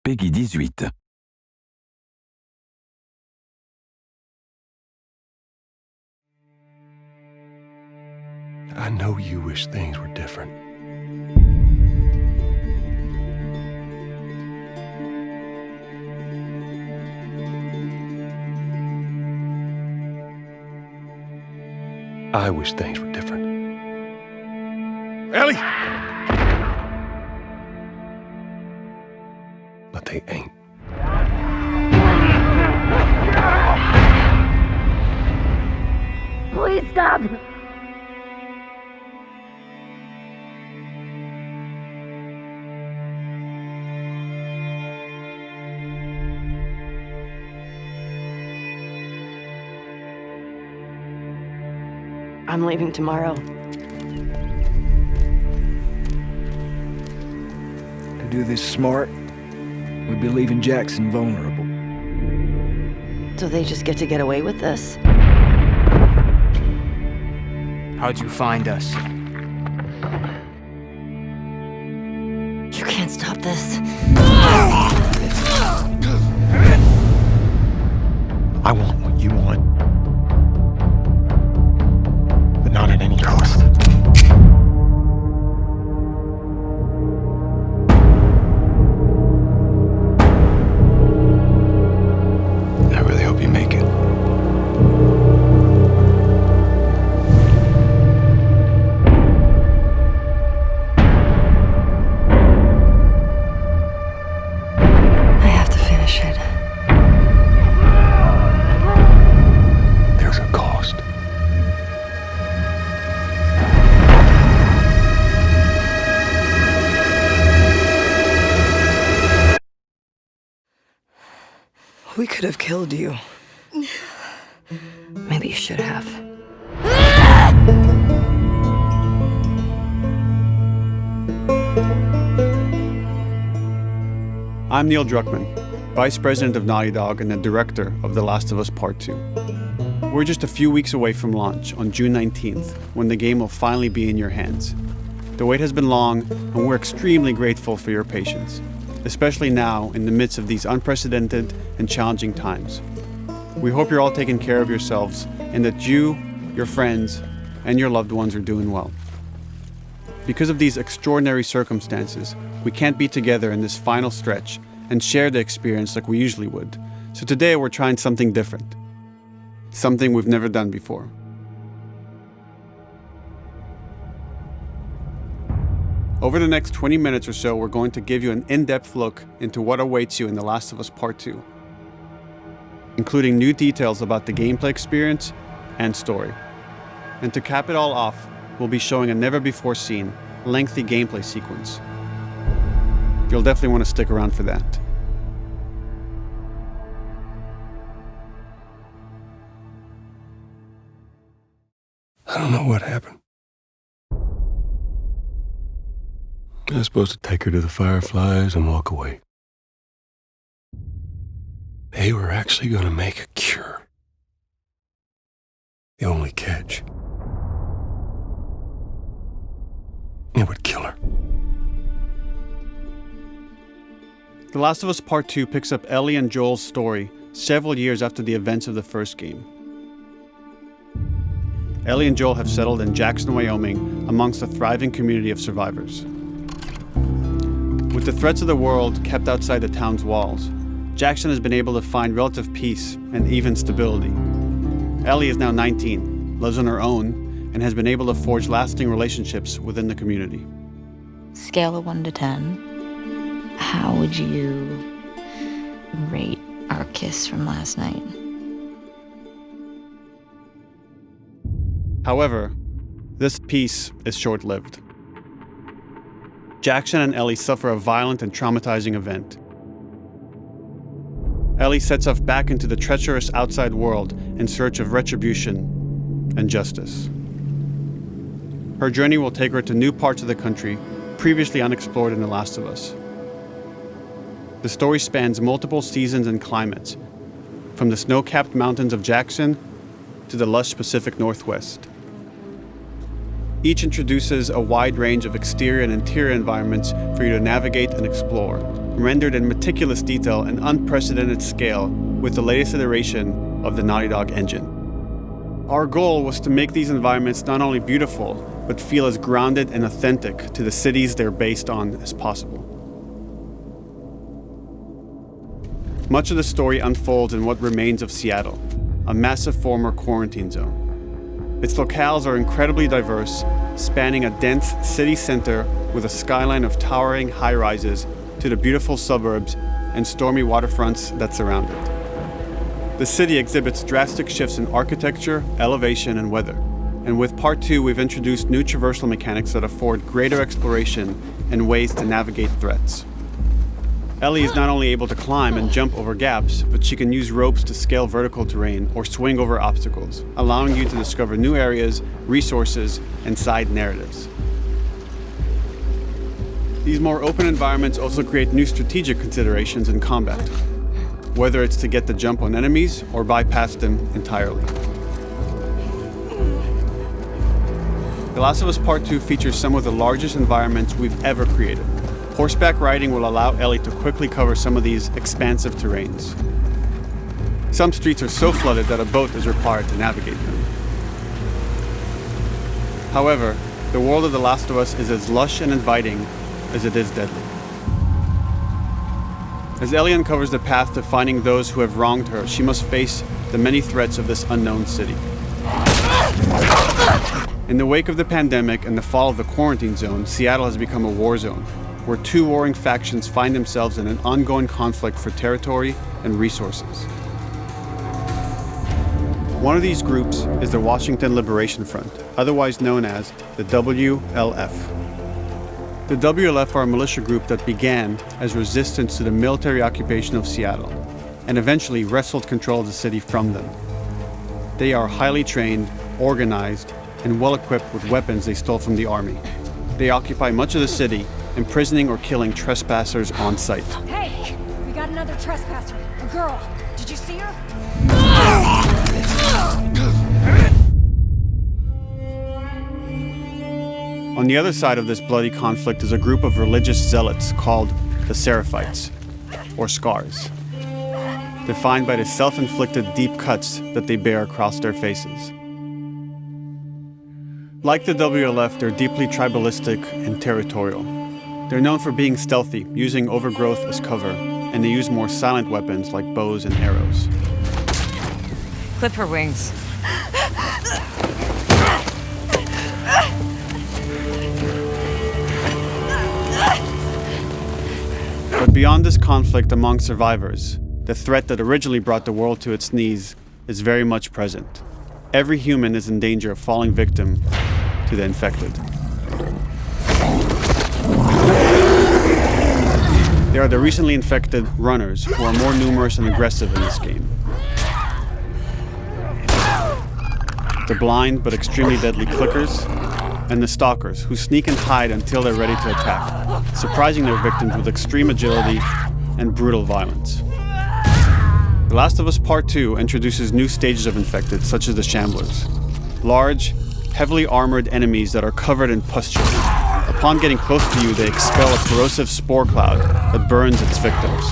Peggy 18. I know you wish things were different. I wish things were different. Ellie! But they ain't. Please stop! I'm leaving tomorrow. To do this smart, we'd be leaving Jackson vulnerable. So they just get to get away with this? How'd you find us? You can't stop this. I want what you want. But not at any cost. I really hope you make it. I have to finish it. There's a cost. We could have killed you. Maybe you should have. I'm Neil Druckmann, Vice President of Naughty Dog and the Director of The Last of Us Part 2. We're just a few weeks away from launch on June 19th, when the game will finally be in your hands. The wait has been long, and we're extremely grateful for your patience, especially now in the midst of these unprecedented and challenging times. We hope you're all taking care of yourselves and that you, your friends, and your loved ones are doing well. Because of these extraordinary circumstances, we can't be together in this final stretch and share the experience like we usually would. So today we're trying something different. Something we've never done before. Over the next 20 minutes or so, we're going to give you an in-depth look into what awaits you in The Last of Us Part 2, including new details about the gameplay experience and story. And to cap it all off, we'll be showing a never-before-seen, lengthy gameplay sequence. You'll definitely want to stick around for that. I don't know what happened. I was supposed to take her to the Fireflies and walk away. They were actually going to make a cure. The only catch, it would kill her. The Last of Us Part 2 picks up Ellie and Joel's story several years after the events of the first game. Ellie and Joel have settled in Jackson, Wyoming, amongst a thriving community of survivors. With the threats of the world kept outside the town's walls, Jackson has been able to find relative peace and even stability. Ellie is now 19, lives on her own, and has been able to forge lasting relationships within the community. Scale of 1 to 10, how would you rate our kiss from last night? However, this peace is short-lived. Jackson and Ellie suffer a violent and traumatizing event. Ellie sets off back into the treacherous outside world in search of retribution and justice. Her journey will take her to new parts of the country previously unexplored in The Last of Us. The story spans multiple seasons and climates, from the snow-capped mountains of Jackson to the lush Pacific Northwest. Each introduces a wide range of exterior and interior environments for you to navigate and explore, rendered in meticulous detail and unprecedented scale with the latest iteration of the Naughty Dog engine. Our goal was to make these environments not only beautiful, but feel as grounded and authentic to the cities they're based on as possible. Much of the story unfolds in what remains of Seattle, a massive former quarantine zone. Its locales are incredibly diverse, spanning a dense city center with a skyline of towering high-rises to the beautiful suburbs and stormy waterfronts that surround it. The city exhibits drastic shifts in architecture, elevation, and weather. And with Part 2, we've introduced new traversal mechanics that afford greater exploration and ways to navigate threats. Ellie is not only able to climb and jump over gaps, but she can use ropes to scale vertical terrain or swing over obstacles, allowing you to discover new areas, resources, and side narratives. These more open environments also create new strategic considerations in combat, whether it's to get the jump on enemies or bypass them entirely. The Last of Us Part 2 features some of the largest environments we've ever created. Horseback riding will allow Ellie to quickly cover some of these expansive terrains. Some streets are so flooded that a boat is required to navigate them. However, the world of The Last of Us is as lush and inviting as it is deadly. As Ellie uncovers the path to finding those who have wronged her, she must face the many threats of this unknown city. In the wake of the pandemic and the fall of the quarantine zone, Seattle has become a war zone, where two warring factions find themselves in an ongoing conflict for territory and resources. One of these groups is the Washington Liberation Front, otherwise known as the WLF. The WLF are a militia group that began as resistance to the military occupation of Seattle and eventually wrestled control of the city from them. They are highly trained, organized, and well-equipped with weapons they stole from the army. They occupy much of the city, imprisoning or killing trespassers on sight. Hey, we got another trespasser, a girl. Did you see her? On the other side of this bloody conflict is a group of religious zealots called the Seraphites, or Scars, defined by the self-inflicted deep cuts that they bear across their faces. Like the WLF, they're deeply tribalistic and territorial. They're known for being stealthy, using overgrowth as cover, and they use more silent weapons like bows and arrows. Clip her wings. But beyond this conflict among survivors, the threat that originally brought the world to its knees is very much present. Every human is in danger of falling victim to the infected. They are the recently infected runners, who are more numerous and aggressive in this game. The blind but extremely deadly clickers, and the stalkers, who sneak and hide until they're ready to attack, surprising their victims with extreme agility and brutal violence. The Last of Us Part 2 introduces new stages of infected, such as the Shamblers. Large, heavily armored enemies that are covered in pustules. Upon getting close to you, they expel a corrosive spore cloud that burns its victims.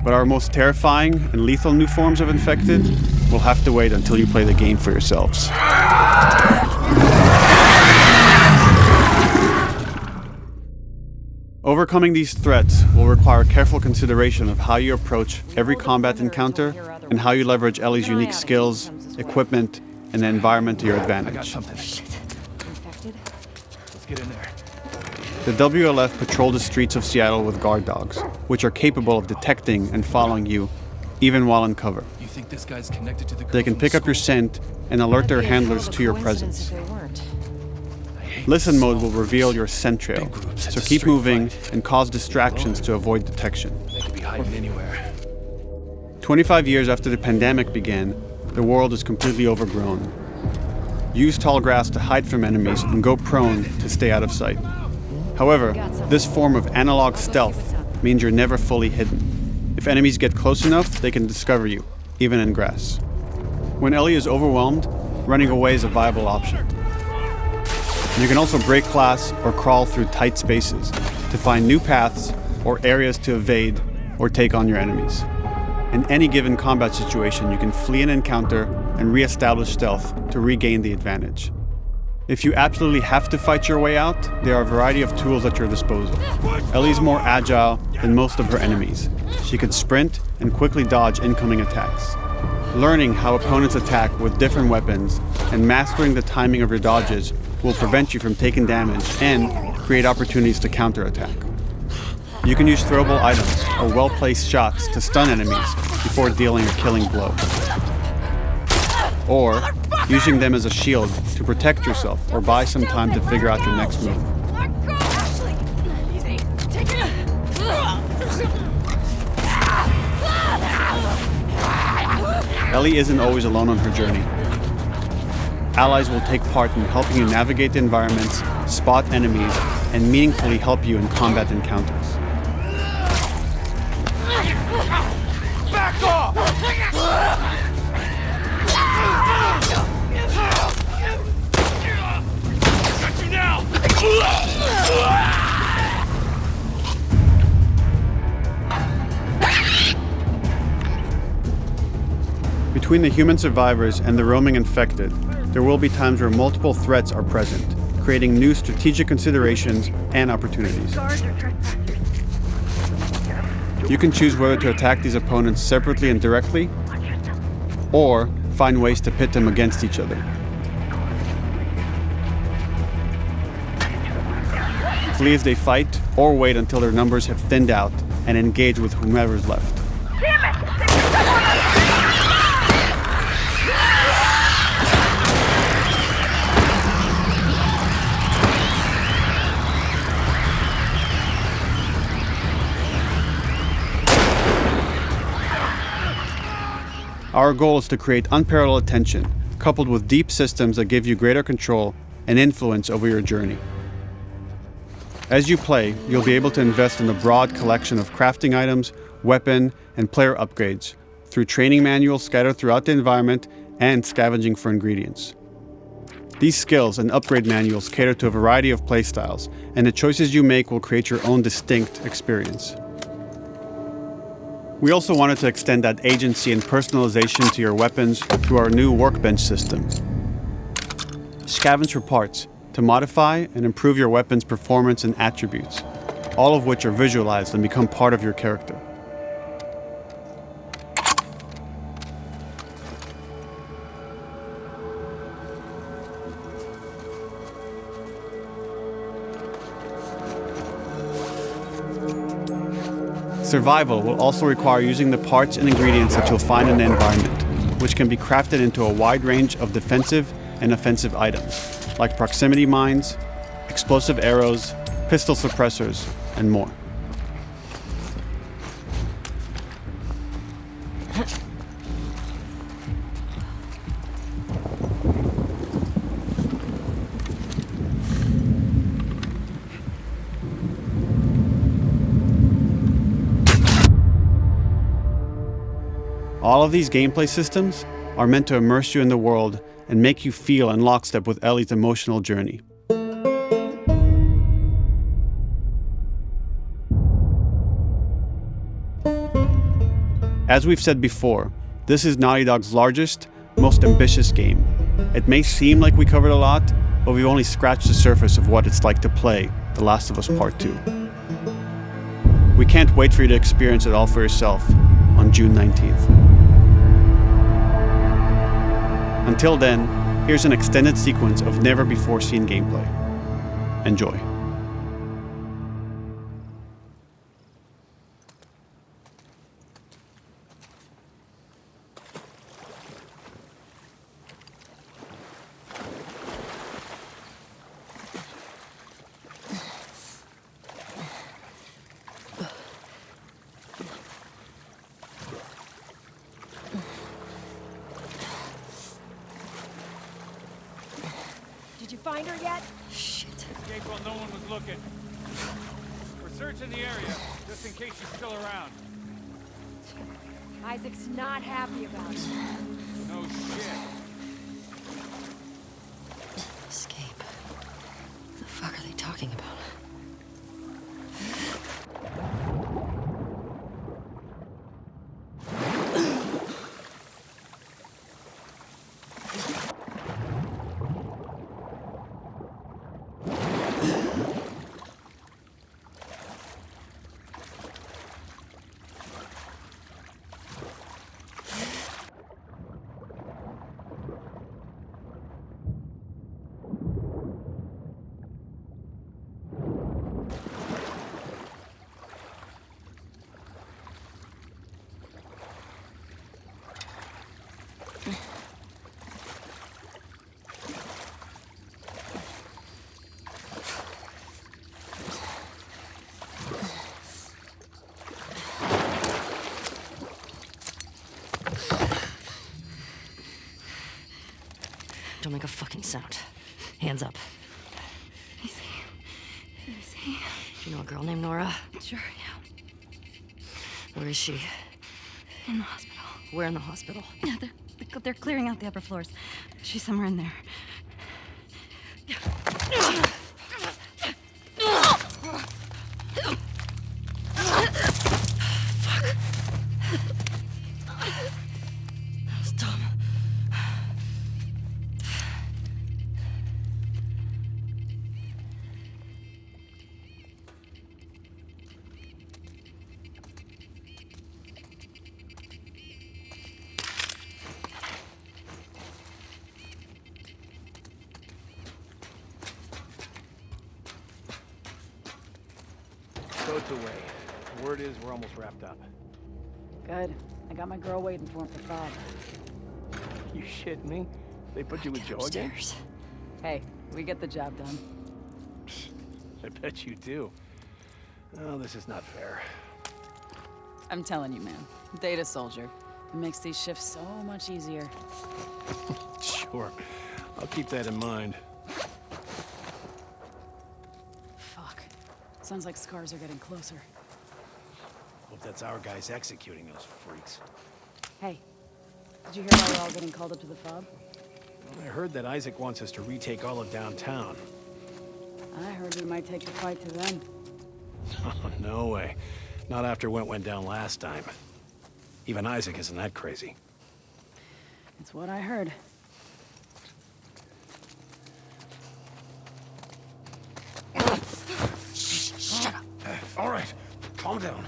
But our most terrifying and lethal new forms of infected will have to wait until you play the game for yourselves. Overcoming these threats will require careful consideration of how you approach every combat encounter and how you leverage Ellie's unique skills, equipment, and the environment to your advantage. Let's get in there. The WLF patrol the streets of Seattle with guard dogs, which are capable of detecting and following you, even while in cover. You think this guy's connected to the girl They can from pick up your school? scent and alert their handlers to your presence. Listen mode will reveal your scent trail, so keep moving and cause distractions to avoid detection. They could be hiding anywhere. 25 years after the pandemic began, the world is completely overgrown. Use tall grass to hide from enemies and go prone to stay out of sight. However, this form of analog stealth means you're never fully hidden. If enemies get close enough, they can discover you, even in grass. When Ellie is overwhelmed, running away is a viable option. You can also break glass or crawl through tight spaces to find new paths or areas to evade or take on your enemies. In any given combat situation, you can flee an encounter and re-establish stealth to regain the advantage. If you absolutely have to fight your way out, there are a variety of tools at your disposal. Ellie's more agile than most of her enemies. She can sprint and quickly dodge incoming attacks. Learning how opponents attack with different weapons and mastering the timing of your dodges will prevent you from taking damage and create opportunities to counterattack. You can use throwable items or well-placed shots to stun enemies before dealing a killing blow. Or using them as a shield to protect yourself or buy some time to figure out your next move. Ellie isn't always alone on her journey. Allies will take part in helping you navigate the environments, spot enemies, and meaningfully help you in combat encounters. Back off! Got you now! Between the human survivors and the roaming infected, there will be times where multiple threats are present, creating new strategic considerations and opportunities. You can choose whether to attack these opponents separately and directly, or find ways to pit them against each other. Flee as they fight, or wait until their numbers have thinned out and engage with whomever's left. Our goal is to create unparalleled tension, coupled with deep systems that give you greater control and influence over your journey. As you play, you'll be able to invest in a broad collection of crafting items, weapon, and player upgrades through training manuals scattered throughout the environment and scavenging for ingredients. These skills and upgrade manuals cater to a variety of playstyles, and the choices you make will create your own distinct experience. We also wanted to extend that agency and personalization to your weapons through our new workbench system. Scavenge for parts to modify and improve your weapon's performance and attributes, all of which are visualized and become part of your character. Survival will also require using the parts and ingredients that you'll find in the environment, which can be crafted into a wide range of defensive and offensive items, like proximity mines, explosive arrows, pistol suppressors, and more. All of these gameplay systems are meant to immerse you in the world and make you feel in lockstep with Ellie's emotional journey. As we've said before, this is Naughty Dog's largest, most ambitious game. It may seem like we covered a lot, but we've only scratched the surface of what it's like to play The Last of Us Part 2. We can't wait for you to experience it all for yourself on June 19th. Until then, here's an extended sequence of never-before-seen gameplay. Enjoy. Did you find her yet? Escape while no one was looking. We're searching the area, just in case she's still around. Isaac's not happy about it. No shit. Escape. talking about? Don't make a fucking sound. Hands up. Easy. Easy. Do you know a girl named Nora? Sure, yeah. Where is she? In the hospital. Where in the hospital? Yeah, they're clearing out the upper floors. She's somewhere in there. Boat's away. Word is we're almost wrapped up. Good. I got my girl waiting for him for Bob. You shit me? They put you with Joe again? Upstairs. Hey, we get the job done. I bet you do. Oh, this is not fair. I'm telling you, man. Data soldier. It makes these shifts so much easier. Sure. I'll keep that in mind. Fuck. Sounds like scars are getting closer. Hope that's our guys executing those freaks. Hey, did you hear why we're all getting called up to the fob? I heard that Isaac wants us to retake all of downtown. I heard we might take the fight to them. Oh, no way. Not after what went down last time. Even Isaac isn't that crazy. It's what I heard. Shut up. All right, calm down.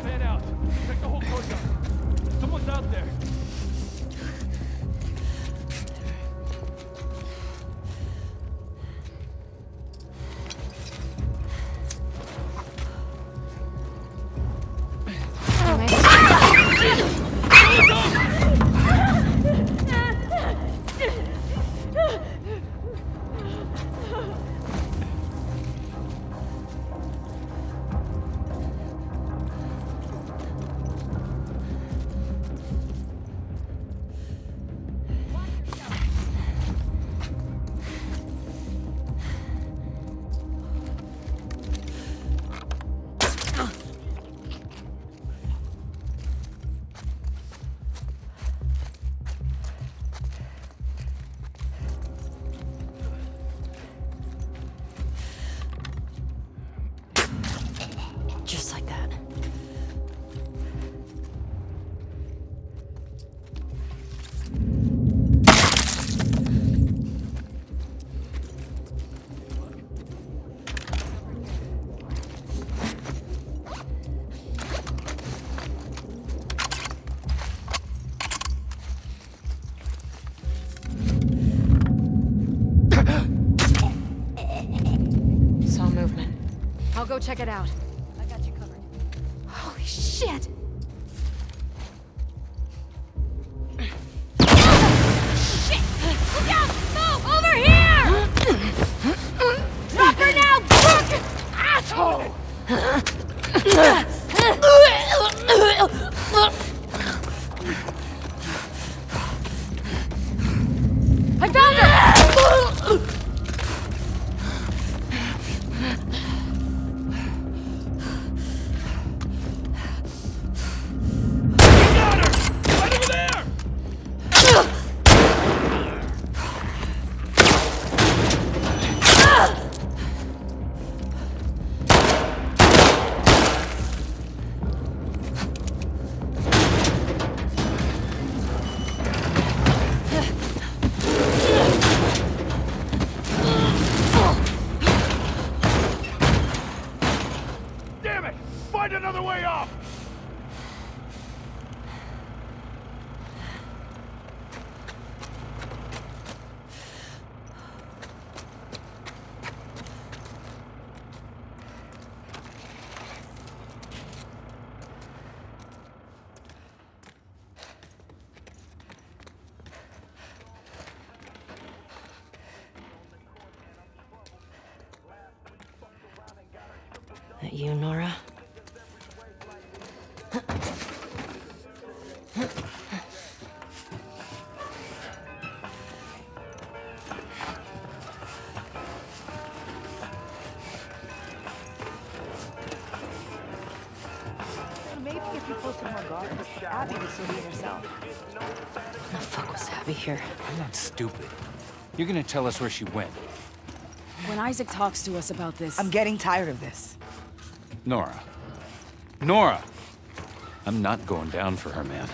Man out. Check the whole courtyard. Someone's out there. Just like that. Saw movement. I'll go check it out. I got you covered. Holy shit! Shit! Look out! Move! Over here! Drop her now, That you, Nora? Maybe if you posted more guards, Abby would still be herself. When the fuck was Abby here? I'm not stupid. You're gonna tell us where she went. When Isaac talks to us about this... I'm getting tired of this. Nora. Nora! I'm not going down for her, man.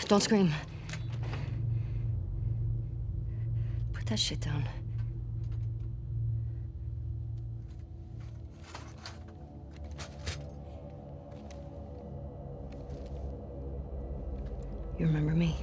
Don't scream. Put that shit down. You remember me?